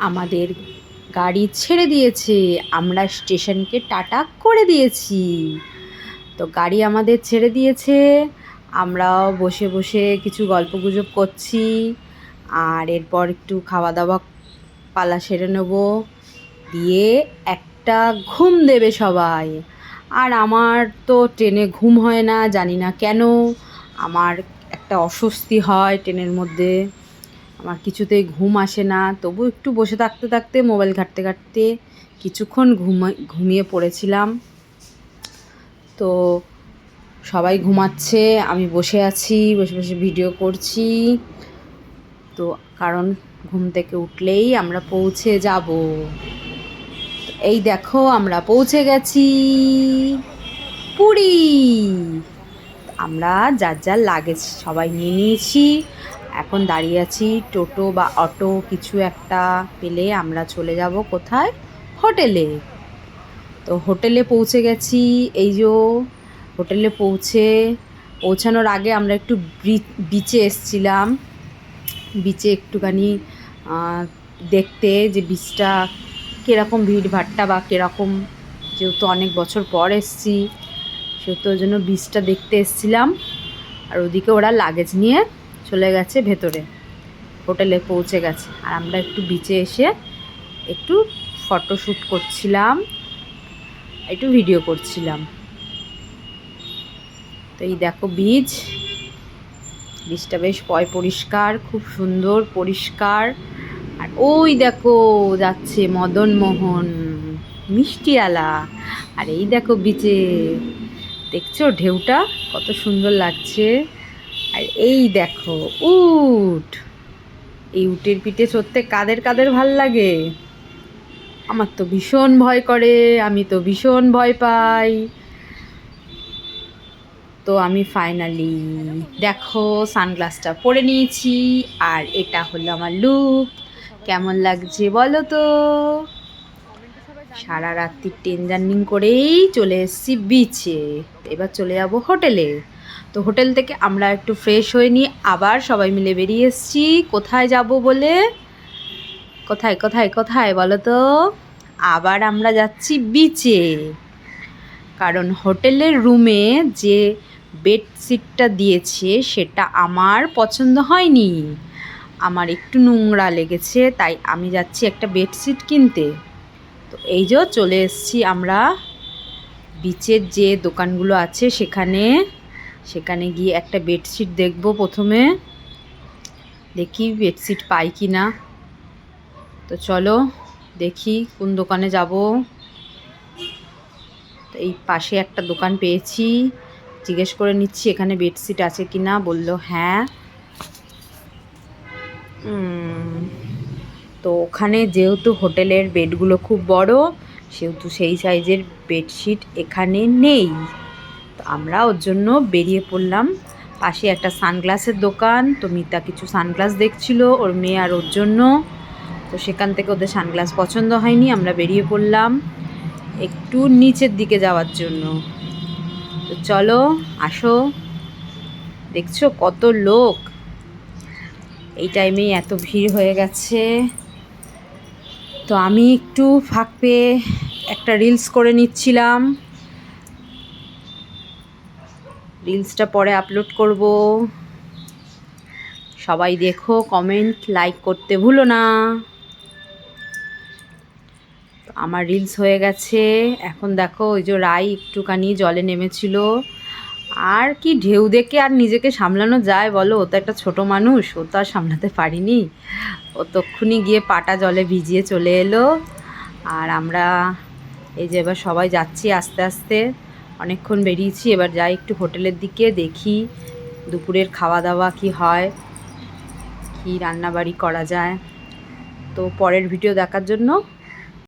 আমাদের গাড়ি ছেড়ে দিয়েছে, আমরা স্টেশনকে টাটা করে দিয়েছি। তো গাড়ি আমাদের ছেড়ে দিয়েছে, আমরাও বসে বসে কিছু গল্পগুজব করছি। আর এরপর একটু খাওয়া দাওয়া পালা সেরে নেব, দিয়ে একটা ঘুম দেবে সবাই। আর আমার তো ট্রেনে ঘুম হয় না, জানি না কেন। আমার একটা অস্বস্তি হয় ট্রেনের মধ্যে, আমার কিছুতেই ঘুম আসে না। তবু একটু বসে থাকতে থাকতে মোবাইল ঘাঁটতে ঘাঁটতে কিছুক্ষণ ঘুমিয়ে পড়েছিলাম। তো সবাই ঘুমাচ্ছে, আমি বসে আছি, বসে বসে ভিডিও করছি। তো কারণ ঘুম থেকে উঠলেই আমরা পৌঁছে যাব। এই দেখো আমরা পৌঁছে গেছি পুরী। আমরা যার যার লাগেজ সবাই নিয়ে নিয়েছি, এখন দাঁড়িয়ে আছি। টোটো বা অটো কিছু একটা পেলে আমরা চলে যাব কোথায়? হোটেলে। তো হোটেলে পৌঁছে গেছি। এই যে হোটেলে পৌঁছানোর আগে আমরা একটু বিচে এসছিলাম। বিচে একটুখানি দেখতে যে বিচটা কীরকম ভিড়ভাট্টা বা কীরকম, যেহেতু অনেক বছর পর এসছি সেহেতু ওই জন্য বিচটা দেখতে এসছিলাম। আর ওদিকে ওরা লাগেজ নিয়ে চলে গেছে ভেতরে, হোটেলে পৌঁছে গেছে। আর আমরা একটু বিচে এসে একটু ফটোশ্যুট করছিলাম, একটু ভিডিও করছিলাম। তো এই দেখো বীজটা বেশ পরিষ্কার, খুব সুন্দর পরিষ্কার। আর ওই দেখো যাচ্ছে মদনমোহন মিষ্টিওয়ালা। আর এই দেখো বিচে, দেখছো ঢেউটা কত সুন্দর লাগছে। আর এই দেখো উট, এই উটের পিঠে চড়তে কাদের কাদের ভাল লাগে? আমার তো ভীষণ ভয় করে, আমি তো ভীষণ ভয় পাই। তো আমি ফাইনালি দেখো সানগ্লাসটা পরে নিয়েছি, আর এটা হলো আমার লুক। কেমন লাগছে বলো তো? সারা রাত্রি ট্রেন জার্নি করেই চলে এসেছি বিচে, এবার চলে যাব হোটেলে। তো হোটেল থেকে আমরা একটু ফ্রেশ হয়ে নিয়ে আবার সবাই মিলে বেরিয়ে এসেছি কোথায় যাব বলে। কোথায় কোথায় কোথায় বলো তো? আবার আমরা যাচ্ছি বিচে। কারণ হোটেলের রুমে যে বেডশিটটা দিয়েছে সেটা আমার পছন্দ হয়নি, আমার একটু নোংরা লেগেছে, তাই আমি যাচ্ছি একটা বেডশিট কিনতে। তো এই যে চলে এসেছি আমরা বিচের যে দোকানগুলো আছে সেখানে গিয়ে একটা বেডশিট দেখব। প্রথমে দেখি বেডশিট পাই কি না। তো চলো দেখি কোন দোকানে যাব। তো এই পাশে একটা দোকান পেয়েছি, জিজ্ঞেস করে নিচ্ছি এখানে বেডশিট আছে কি না। বললো হ্যাঁ। তো ওখানে যেহেতু হোটেলের বেডগুলো খুব বড়, সেহেতু সেই সাইজের বেডশিট এখানে নেই। তো আমরা ওর জন্য বেরিয়ে পড়লাম। পাশে একটা সানগ্লাসের দোকান, তো মিতা কিছু সানগ্লাস দেখছিল ওর মেয়ে আর ওর জন্য। তো সেখান থেকে ওদের সানগ্লাস পছন্দ হয়নি, আমরা বেরিয়ে পড়লাম একটু নিচের দিকে যাওয়ার জন্য। তো চলো আসো, দেখছো কত লোক, এই টাইমেই এত ভিড় হয়ে গেছে। তো আমি একটু ফাঁক পেয়ে একটা রিলস করে নিচ্ছিলাম, রিলসটা পরে আপলোড করব। সবাই দেখো, কমেন্ট লাইক করতে ভুলো না। আমার রিলস হয়ে গেছে। এখন দেখো ওই যে রাই একটুখানি জলে নেমেছিল, আর কি ঢেউ দেখে আর নিজেকে সামলানো যায় বলো? ও তো একটা ছোট মানুষ, ও তো আর সামলাতে পারিনি। ও তক্ষুনি গিয়ে পাটা জলে ভিজিয়ে চলে এলো। আর আমরা এই যে এবার সবাই যাচ্ছি আস্তে আস্তে, অনেকক্ষণ বেরিয়েছি, এবার যাই একটু হোটেলের দিকে, দেখি দুপুরের খাওয়া দাওয়া কি হয়, কি রান্নাবাড়ি করা যায়। তো পরের ভিডিও দেখার জন্য